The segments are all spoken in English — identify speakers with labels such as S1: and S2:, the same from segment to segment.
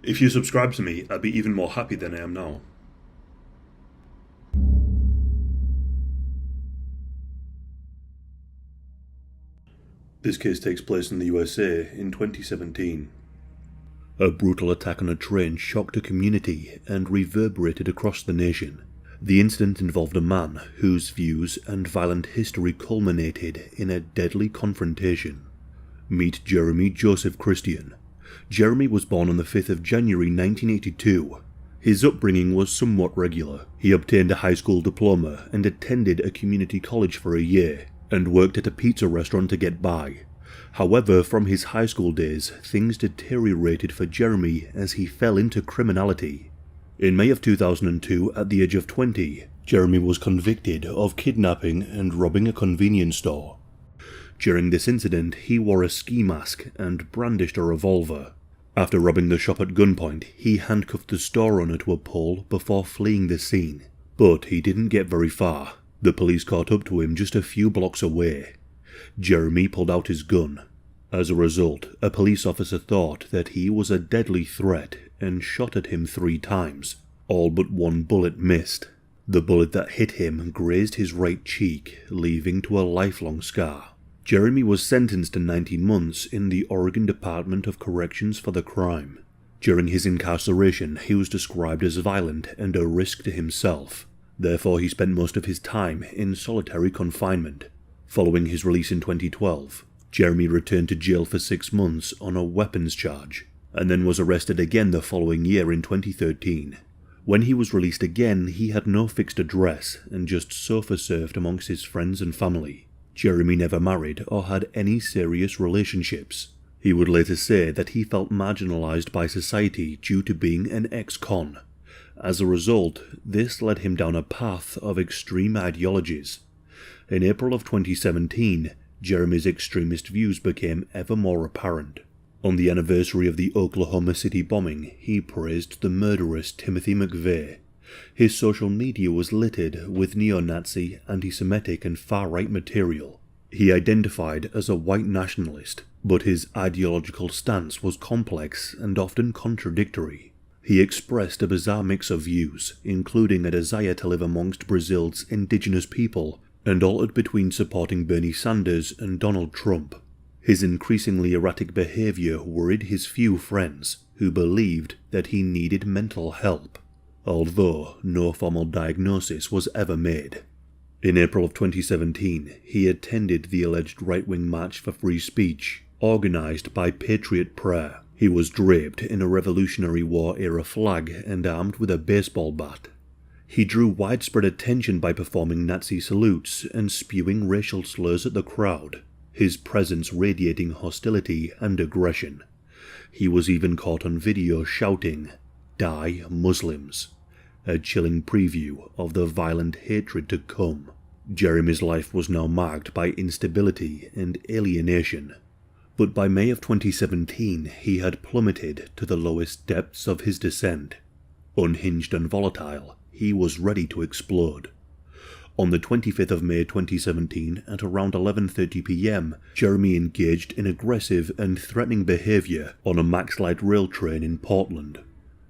S1: If you subscribe to me, I'd be even more happy than I am now. This case takes place in the USA in 2017. A brutal attack on a train shocked a community and reverberated across the nation. The incident involved a man whose views and violent history culminated in a deadly confrontation. Meet Jeremy Joseph Christian. Jeremy was born on the 5th of January 1982. His upbringing was somewhat regular. He obtained a high school diploma and attended a community college for a year, and worked at a pizza restaurant to get by. However, from his high school days, things deteriorated for Jeremy as he fell into criminality. In May of 2002, at the age of 20, Jeremy was convicted of kidnapping and robbing a convenience store. During this incident, he wore a ski mask and brandished a revolver. After robbing the shop at gunpoint, he handcuffed the store owner to a pole before fleeing the scene. But he didn't get very far. The police caught up to him just a few blocks away. Jeremy pulled out his gun. As a result, a police officer thought that he was a deadly threat and shot at him 3 times. All but one bullet missed. The bullet that hit him grazed his right cheek, leaving to a lifelong scar. Jeremy was sentenced to 90 months in the Oregon Department of Corrections for the crime. During his incarceration, he was described as violent and a risk to himself. Therefore, he spent most of his time in solitary confinement. Following his release in 2012, Jeremy returned to jail for 6 months on a weapons charge, and then was arrested again the following year in 2013. When he was released again, he had no fixed address and just sofa surfed amongst his friends and family. Jeremy never married or had any serious relationships. He would later say that he felt marginalized by society due to being an ex-con. As a result, this led him down a path of extreme ideologies. In April of 2017, Jeremy's extremist views became ever more apparent. On the anniversary of the Oklahoma City bombing, he praised the murderous Timothy McVeigh. His social media was littered with neo-Nazi, anti-Semitic and far-right material. He identified as a white nationalist, but his ideological stance was complex and often contradictory. He expressed a bizarre mix of views, including a desire to live amongst Brazil's indigenous people, and altered between supporting Bernie Sanders and Donald Trump. His increasingly erratic behavior worried his few friends, who believed that he needed mental help, although no formal diagnosis was ever made. In April of 2017, he attended the alleged right-wing March for Free Speech, organized by Patriot Prayer. He was draped in a Revolutionary War-era flag and armed with a baseball bat. He drew widespread attention by performing Nazi salutes and spewing racial slurs at the crowd, his presence radiating hostility and aggression. He was even caught on video shouting, "Die Muslims," a chilling preview of the violent hatred to come. Jeremy's life was now marked by instability and alienation. But by May of 2017, he had plummeted to the lowest depths of his descent. Unhinged and volatile, he was ready to explode. On the 25th of May 2017, at around 11:30 p.m, Jeremy engaged in aggressive and threatening behavior on a Max Light rail train in Portland.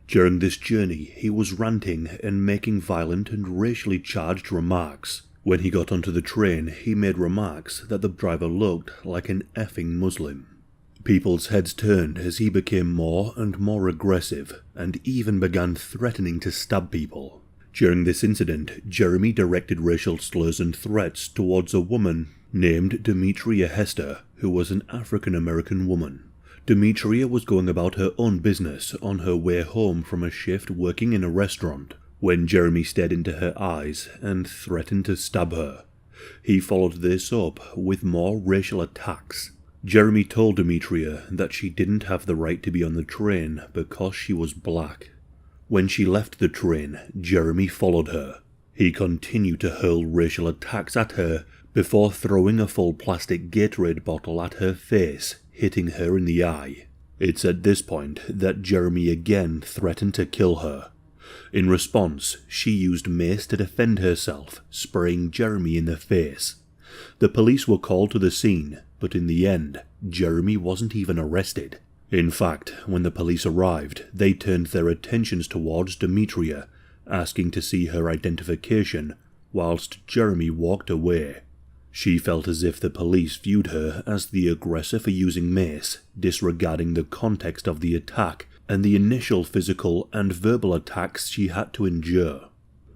S1: During this journey, he was ranting and making violent and racially charged remarks. When he got onto the train, he made remarks that the driver looked like an effing Muslim. People's heads turned as he became more and more aggressive, and even began threatening to stab people. During this incident, Jeremy directed racial slurs and threats towards a woman named Demetria Hester, who was an African-American woman. Demetria was going about her own business on her way home from a shift working in a restaurant, when Jeremy stared into her eyes and threatened to stab her. He followed this up with more racial attacks. Jeremy told Demetria that she didn't have the right to be on the train because she was black. When she left the train, Jeremy followed her. He continued to hurl racial attacks at her before throwing a full plastic Gatorade bottle at her face, hitting her in the eye. It's at this point that Jeremy again threatened to kill her. In response, she used mace to defend herself, spraying Jeremy in the face. The police were called to the scene, but in the end, Jeremy wasn't even arrested. In fact, when the police arrived, they turned their attentions towards Demetria, asking to see her identification, whilst Jeremy walked away. She felt as if the police viewed her as the aggressor for using mace, disregarding the context of the attack and the initial physical and verbal attacks she had to endure.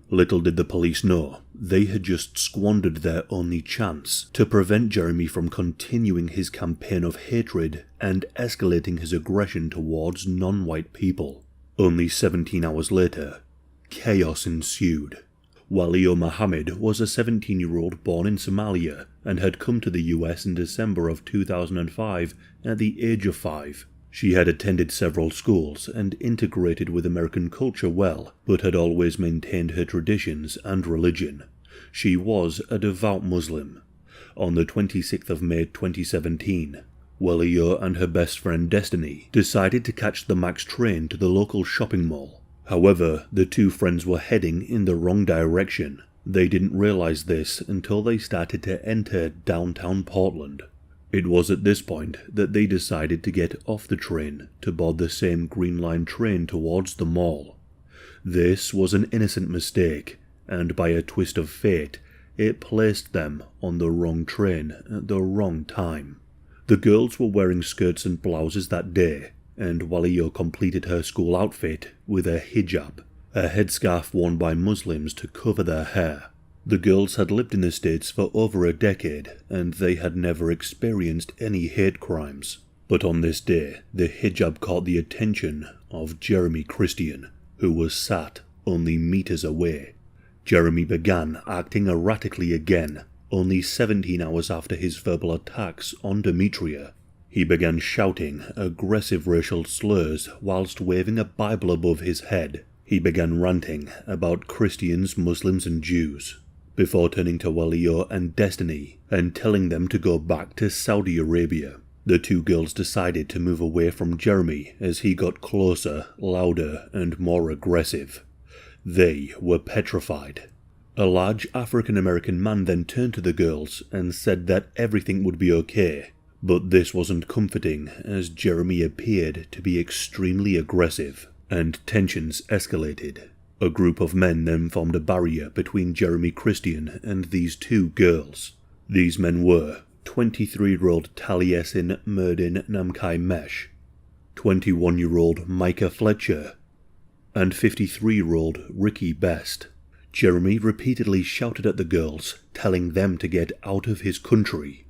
S1: Little did the police know, they had just squandered their only chance to prevent Jeremy from continuing his campaign of hatred and escalating his aggression towards non-white people. Only 17 hours later, chaos ensued. Walio Mohammed was a 17-year-old born in Somalia and had come to the US in December of 2005 at the age of 5. She had attended several schools and integrated with American culture well, but had always maintained her traditions and religion. She was a devout Muslim. On the 26th of May 2017, Walio and her best friend Destiny decided to catch the Max train to the local shopping mall. However, the two friends were heading in the wrong direction. They didn't realize this until they started to enter downtown Portland. It was at this point that they decided to get off the train to board the same Green Line train towards the mall. This was an innocent mistake, and by a twist of fate, it placed them on the wrong train at the wrong time. The girls were wearing skirts and blouses that day, and Walio completed her school outfit with a hijab, a headscarf worn by Muslims to cover their hair. The girls had lived in the States for over a decade, and they had never experienced any hate crimes. But on this day, the hijab caught the attention of Jeremy Christian, who was sat only meters away. Jeremy began acting erratically again, only 17 hours after his verbal attacks on Demetria. He began shouting aggressive racial slurs whilst waving a Bible above his head. He began ranting about Christians, Muslims and Jews, before turning to Walio and Destiny and telling them to go back to Saudi Arabia. The two girls decided to move away from Jeremy as he got closer, louder and more aggressive. They were petrified. A large African-American man then turned to the girls and said that everything would be okay, but this wasn't comforting as Jeremy appeared to be extremely aggressive, and tensions escalated. A group of men then formed a barrier between Jeremy Christian and these two girls. These men were 23-year-old Taliesin Merdin Namkai Mesh, 21-year-old Micah Fletcher, and 53-year-old Ricky Best. Jeremy repeatedly shouted at the girls, telling them to get out of his country.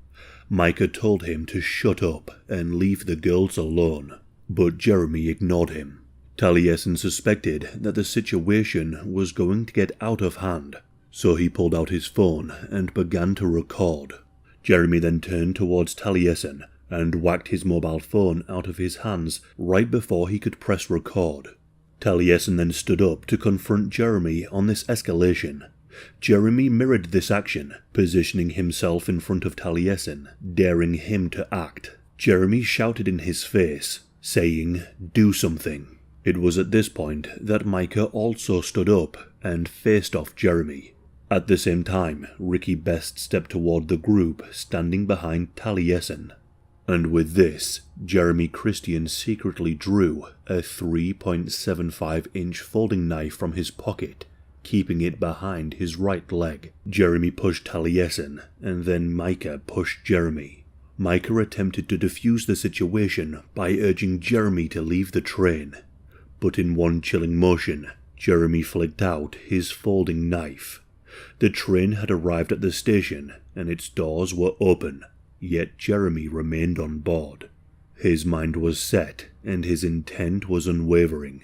S1: Micah told him to shut up and leave the girls alone, but Jeremy ignored him. Taliesin suspected that the situation was going to get out of hand, so he pulled out his phone and began to record. Jeremy then turned towards Taliesin and whacked his mobile phone out of his hands right before he could press record. Taliesin then stood up to confront Jeremy on this escalation. Jeremy mirrored this action, positioning himself in front of Taliesin, daring him to act. Jeremy shouted in his face, saying, "Do something." It was at this point that Micah also stood up and faced off Jeremy. At the same time, Ricky Best stepped toward the group standing behind Taliesin. And with this, Jeremy Christian secretly drew a 3.75-inch folding knife from his pocket, keeping it behind his right leg. Jeremy pushed Taliesin, and then Micah pushed Jeremy. Micah attempted to defuse the situation by urging Jeremy to leave the train. But in one chilling motion, Jeremy flicked out his folding knife. The train had arrived at the station, and its doors were open, yet Jeremy remained on board. His mind was set, and his intent was unwavering.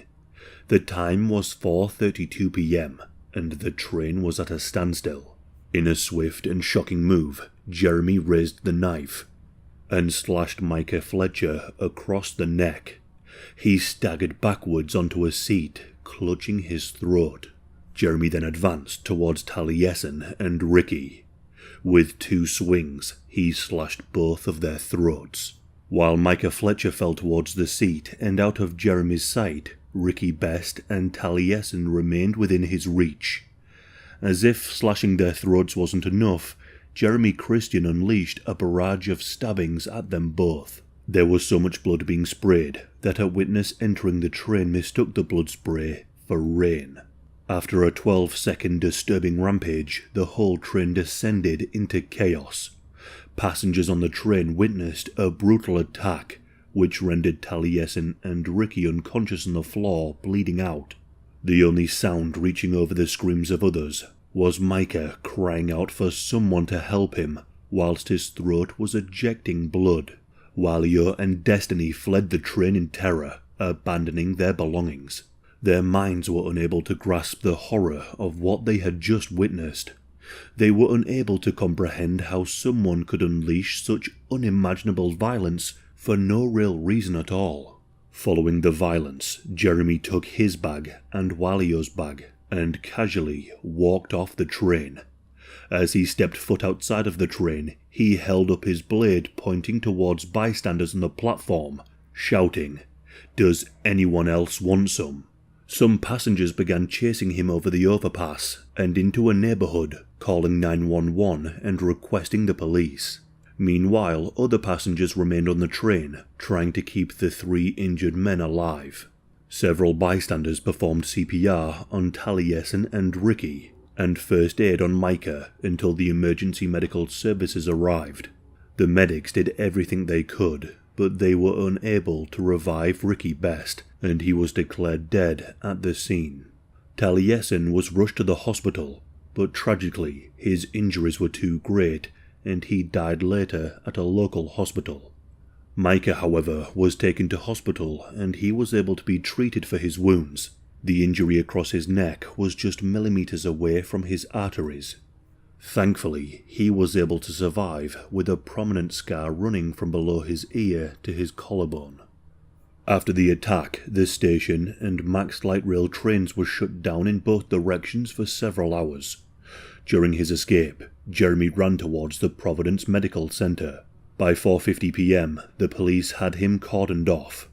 S1: The time was 4:32 p.m., and the train was at a standstill. In a swift and shocking move, Jeremy raised the knife and slashed Micah Fletcher across the neck. He staggered backwards onto a seat, clutching his throat. Jeremy then advanced towards Taliesin and Ricky. With two swings, he slashed both of their throats. While Micah Fletcher fell towards the seat and out of Jeremy's sight, Ricky Best and Taliesin remained within his reach. As if slashing their throats wasn't enough, Jeremy Christian unleashed a barrage of stabbings at them both. There was so much blood being sprayed that a witness entering the train mistook the blood spray for rain. After a 12-second disturbing rampage, the whole train descended into chaos. Passengers on the train witnessed a brutal attack, which rendered Taliesin and Ricky unconscious on the floor, bleeding out. The only sound reaching over the screams of others was Micah crying out for someone to help him, whilst his throat was ejecting blood. Walio and Destiny fled the train in terror, abandoning their belongings. Their minds were unable to grasp the horror of what they had just witnessed. They were unable to comprehend how someone could unleash such unimaginable violence for no real reason at all. Following the violence, Jeremy took his bag and Walio's bag and casually walked off the train. As he stepped foot outside of the train, he held up his blade pointing towards bystanders on the platform, shouting, "Does anyone else want some?" Some passengers began chasing him over the overpass and into a neighbourhood, calling 911 and requesting the police. Meanwhile, other passengers remained on the train, trying to keep the 3 injured men alive. Several bystanders performed CPR on Taliesin and Ricky, and first aid on Micah until the emergency medical services arrived. The medics did everything they could, but they were unable to revive Ricky Best, and he was declared dead at the scene. Taliesin was rushed to the hospital, but tragically his injuries were too great, and he died later at a local hospital. Micah, however, was taken to hospital, and he was able to be treated for his wounds. The injury across his neck was just millimeters away from his arteries. Thankfully, he was able to survive with a prominent scar running from below his ear to his collarbone. After the attack, the station and Max Light Rail trains were shut down in both directions for several hours. During his escape, Jeremy ran towards the Providence Medical Center. By 4:50 p.m., the police had him cordoned off.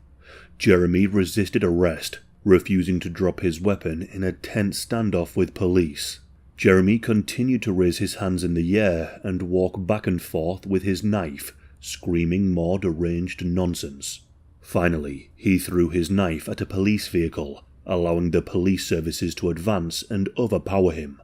S1: Jeremy resisted arrest, refusing to drop his weapon in a tense standoff with police. Jeremy continued to raise his hands in the air and walk back and forth with his knife, screaming more deranged nonsense. Finally, he threw his knife at a police vehicle, allowing the police services to advance and overpower him.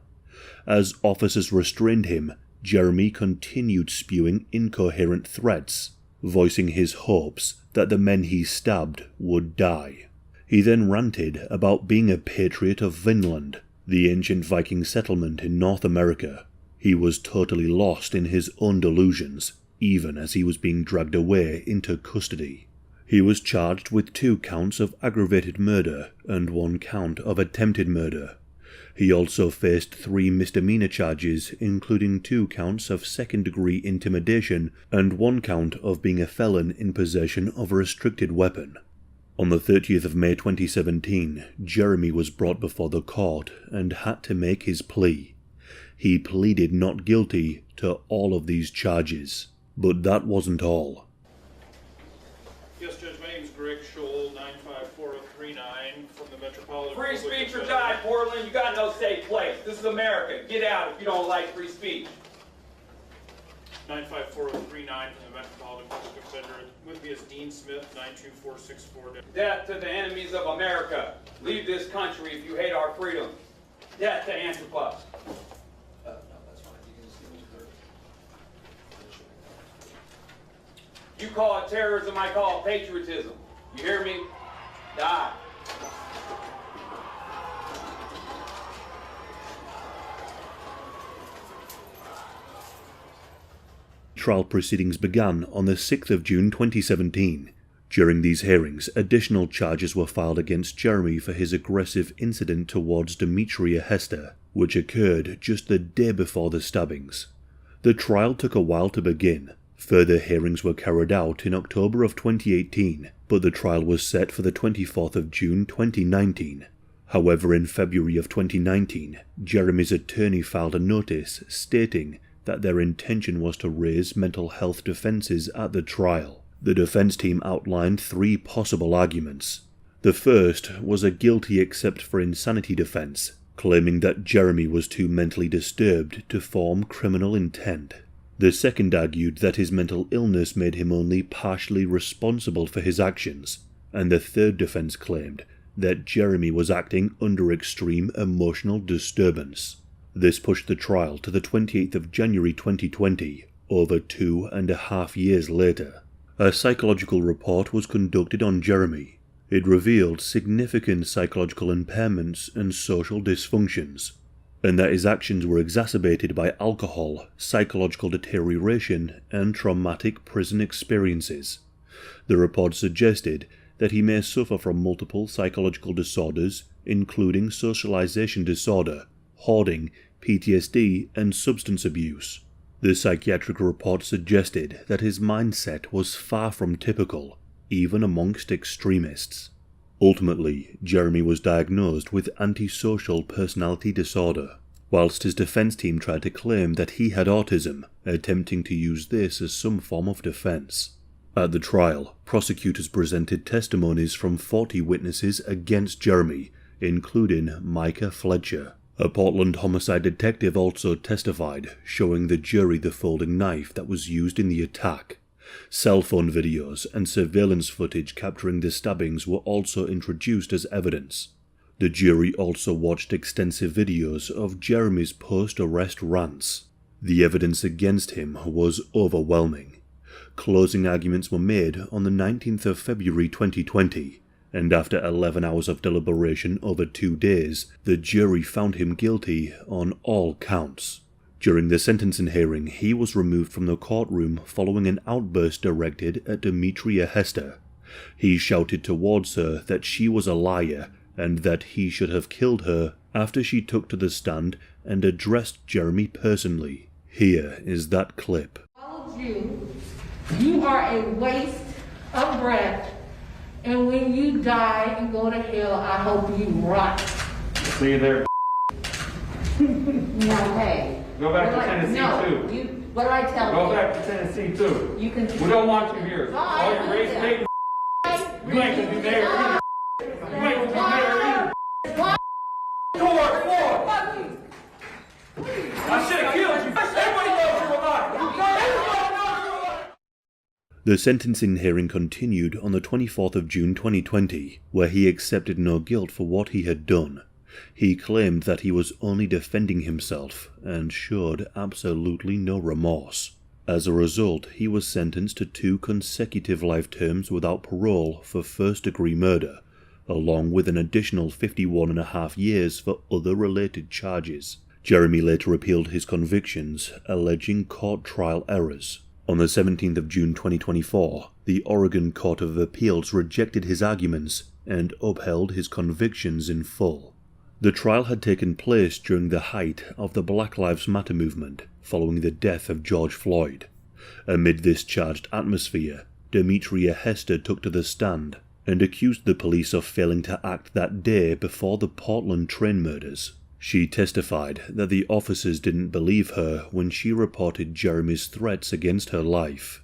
S1: As officers restrained him, Jeremy continued spewing incoherent threats, voicing his hopes that the men he stabbed would die. He then ranted about being a patriot of Vinland, the ancient Viking settlement in North America. He was totally lost in his own delusions, even as he was being dragged away into custody. He was charged with 2 counts of aggravated murder and 1 count of attempted murder. He also faced 3 misdemeanor charges, including 2 counts of second-degree intimidation and 1 count of being a felon in possession of a restricted weapon. On the 30th of May 2017, Jeremy was brought before the court and had to make his plea. He pleaded not guilty to all of these charges. But that wasn't all.
S2: Yes, Judge, my name is Greg Scholl, 95439 from the Metropolitan...
S3: Free speech or die, Portland. You got no safe place. This is America. Get out if you don't like free speech.
S2: 95439 from the Metropolitan Public Defender. With me is Dean Smith, 92464.
S3: Death to the enemies of America. Leave this country if you hate our freedom. Death to Antipas.
S4: No, that's fine. You can just give me the...
S3: You call it terrorism, I call it patriotism. You hear me? Die.
S1: Trial proceedings began on the 6th of June 2017. During these hearings, additional charges were filed against Jeremy for his aggressive incident towards Demetria Hester, which occurred just the day before the stabbings. The trial took a while to begin. Further hearings were carried out in October of 2018, but the trial was set for the 24th of June 2019. However, in February of 2019, Jeremy's attorney filed a notice stating that their intention was to raise mental health defences at the trial. The defence team outlined 3 possible arguments. The first was a guilty except for insanity defence, claiming that Jeremy was too mentally disturbed to form criminal intent. The second argued that his mental illness made him only partially responsible for his actions, and the third defense claimed that Jeremy was acting under extreme emotional disturbance. This pushed the trial to the 28th of January 2020, over 2.5 years later. A psychological report was conducted on Jeremy. It revealed significant psychological impairments and social dysfunctions, and that his actions were exacerbated by alcohol, psychological deterioration, and traumatic prison experiences. The report suggested that he may suffer from multiple psychological disorders, including socialization disorder, hoarding, PTSD, and substance abuse. The psychiatric report suggested that his mindset was far from typical, even amongst extremists. Ultimately, Jeremy was diagnosed with antisocial personality disorder, whilst his defense team tried to claim that he had autism, attempting to use this as some form of defense. At the trial, prosecutors presented testimonies from 40 witnesses against Jeremy, including Micah Fletcher. A Portland homicide detective also testified, showing the jury the folding knife that was used in the attack. Cell phone videos and surveillance footage capturing the stabbings were also introduced as evidence. The jury also watched extensive videos of Jeremy's post-arrest rants. The evidence against him was overwhelming. Closing arguments were made on the 19th of February 2020, and after 11 hours of deliberation over 2 days, the jury found him guilty on all counts. During the sentencing hearing, he was removed from the courtroom following an outburst directed at Demetria Hester. He shouted towards her that she was a liar and that he should have killed her after she took to the stand and addressed Jeremy personally. Here is that clip.
S5: You are a waste of breath, and when you die and go to hell, I hope you rot.
S3: See you there.
S5: No, hey.
S3: Go back to Tennessee too.
S5: What did I tell you?
S3: Go back to Tennessee too.
S5: You can.
S3: We don't want you here.
S5: Fine,
S3: All your race bait. You ain't gonna be there either. You ain't gonna be there either. Door 4. I should have killed you. Everybody knows you're alive.
S1: The sentencing hearing continued on the 24th of June 2020, where he accepted no guilt for what he had done. He claimed that he was only defending himself and showed absolutely no remorse. As a result, he was sentenced to 2 consecutive life terms without parole for first-degree murder, along with an additional 51.5 years for other related charges. Jeremy later appealed his convictions, alleging court trial errors. On the 17th of June 2024, the Oregon Court of Appeals rejected his arguments and upheld his convictions in full. The trial had taken place during the height of the Black Lives Matter movement, following the death of George Floyd. Amid this charged atmosphere, Demetria Hester took to the stand and accused the police of failing to act that day before the Portland train murders. She testified that the officers didn't believe her when she reported Jeremy's threats against her life.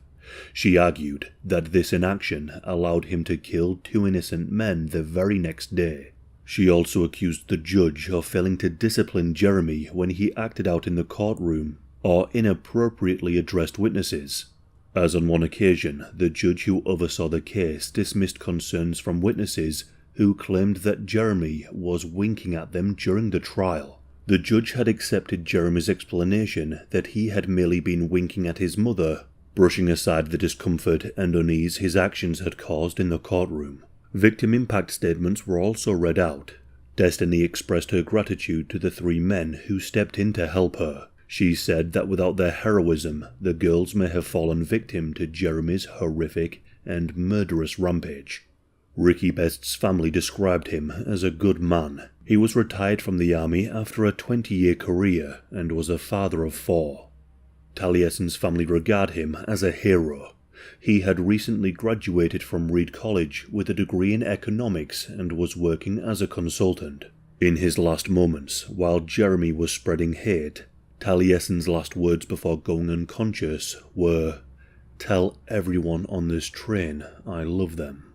S1: She argued that this inaction allowed him to kill 2 innocent men the very next day. She also accused the judge of failing to discipline Jeremy when he acted out in the courtroom or inappropriately addressed witnesses. As on one occasion, the judge who oversaw the case dismissed concerns from witnesses who claimed that Jeremy was winking at them during the trial. The judge had accepted Jeremy's explanation that he had merely been winking at his mother, brushing aside the discomfort and unease his actions had caused in the courtroom. Victim impact statements were also read out. Destiny expressed her gratitude to the 3 men who stepped in to help her. She said that without their heroism, the girls may have fallen victim to Jeremy's horrific and murderous rampage. Ricky Best's family described him as a good man. He was retired from the army after a 20-year career and was a father of 4. Taliesin's family regard him as a hero. He had recently graduated from Reed College with a degree in economics and was working as a consultant. In his last moments, while Jeremy was spreading hate, Taliesin's last words before going unconscious were, "Tell everyone on this train I love them."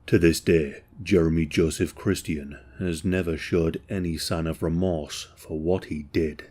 S1: To this day, Jeremy Joseph Christian has never showed any sign of remorse for what he did.